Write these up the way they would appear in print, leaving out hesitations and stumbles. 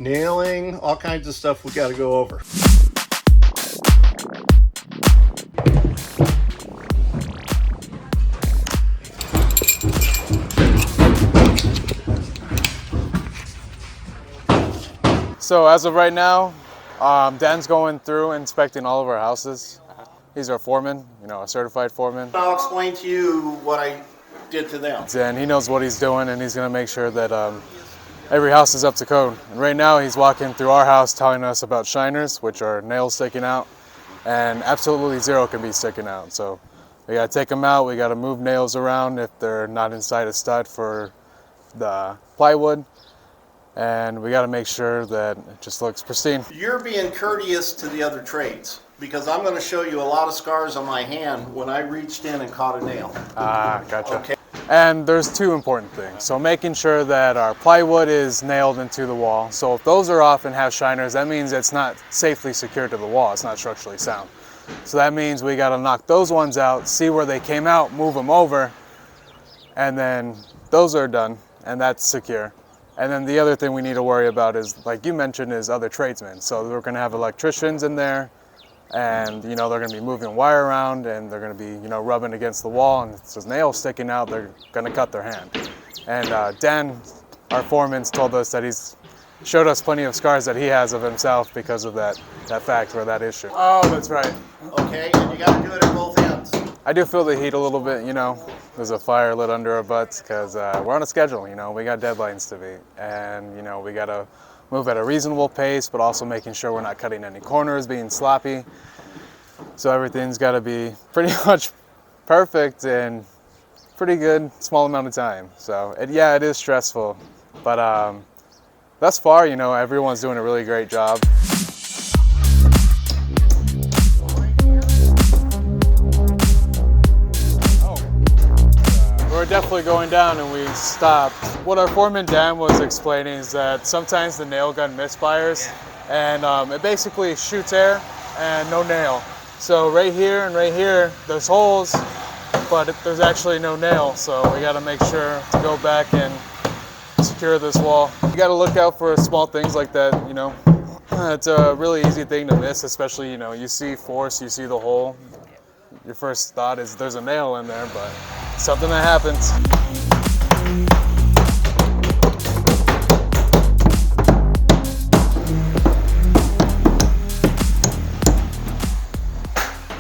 nailing, all kinds of stuff we got to go over. So as of right now, Dan's going through inspecting all of our houses. He's our foreman, a certified foreman. I'll explain to you what I did to them. And he knows what he's doing, and he's going to make sure that every house is up to code. And right now he's walking through our house telling us about shiners, which are nails sticking out, and absolutely zero can be sticking out. So we got to take them out. We got to move nails around if they're not inside a stud for the plywood. And we got to make sure that it just looks pristine. You're being courteous to the other trades because I'm going to show you a lot of scars on my hand when I reached in and caught a nail. Ah, gotcha. Okay. And there's two important things. So making sure that our plywood is nailed into the wall. So if those are off and have shiners, that means it's not safely secured to the wall. It's not structurally sound. So that means we got to knock those ones out, see where they came out, move them over, and then those are done, and that's secure. And then the other thing we need to worry about is, like you mentioned, is other tradesmen. So we're going to have electricians in there, and they're going to be moving wire around, and they're going to be rubbing against the wall, and if there's nails sticking out, they're going to cut their hand. And Dan, our foreman's told us that he's showed us plenty of scars that he has of himself because of that fact or that issue. Oh, that's right. Okay, and you got to do it at both ends. I do feel the heat a little bit, There's a fire lit under our butts because we're on a schedule, we got deadlines to meet. And, we got to move at a reasonable pace, but also making sure we're not cutting any corners, being sloppy. So everything's got to be pretty much perfect in pretty good, small amount of time. So, it is stressful. But thus far, everyone's doing a really great job. We're definitely going down and we stopped. What our foreman Dan was explaining is that sometimes the nail gun misfires and it basically shoots air and no nail. So right here and right here, there's holes, but there's actually no nail. So we gotta make sure to go back and secure this wall. You gotta look out for small things like that, It's a really easy thing to miss, especially, you see force, you see the hole. Your first thought is there's a nail in there, but something that happens.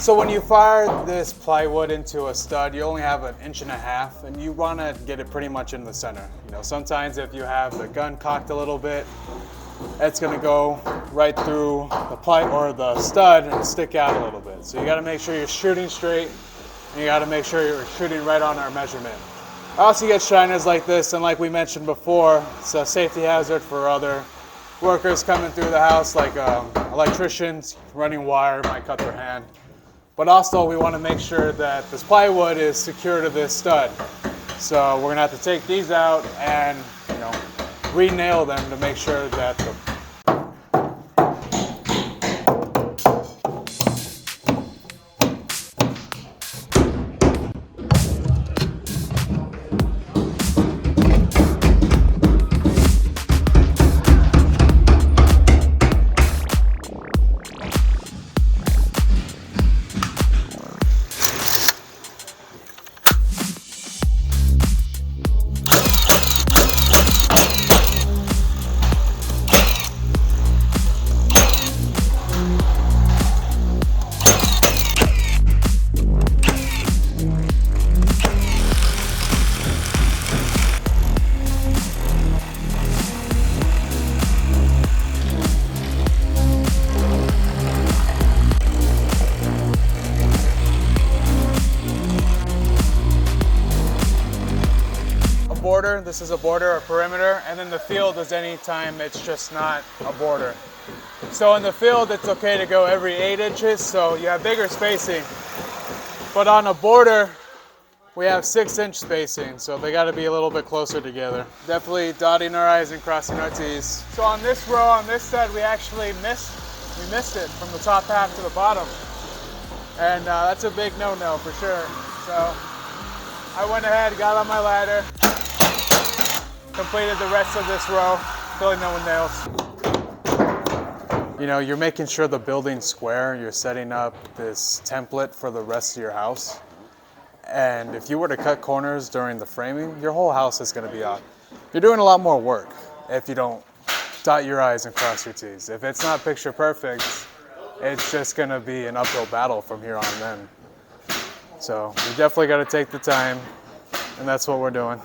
So when you fire this plywood into a stud, you only have 1.5 inches, and you want to get it pretty much in the center. Sometimes if you have the gun cocked a little bit, it's going to go right through the ply or the stud and stick out a little bit. So you got to make sure you're shooting straight, and you got to make sure you're shooting right on our measurement. Also, you get shiners like this, and like we mentioned before, it's a safety hazard for other workers coming through the house, like electricians running wire might cut their hand. But also, we want to make sure that this plywood is secure to this stud. So we're going to have to take these out and, re-nail them to make sure that the border. This is a border or perimeter, and then the field is any time it's just not a border. So in the field, it's okay to go every 8 inches, so you have bigger spacing. But on a border, we have 6-inch spacing, so they got to be a little bit closer together. Definitely dotting our I's and crossing our T's. So on this row, on this side, we actually missed it from the top half to the bottom. And that's a big no-no for sure. So I went ahead, got on my ladder, completed the rest of this row, filling in with nails. you know, you're making sure the building's square. You're setting up this template for the rest of your house. And if you were to cut corners during the framing, your whole house is going to be off. You're doing a lot more work if you don't dot your I's and cross your T's. If it's not picture perfect, it's just going to be an uphill battle from here on then. So you definitely got to take the time, and that's what we're doing.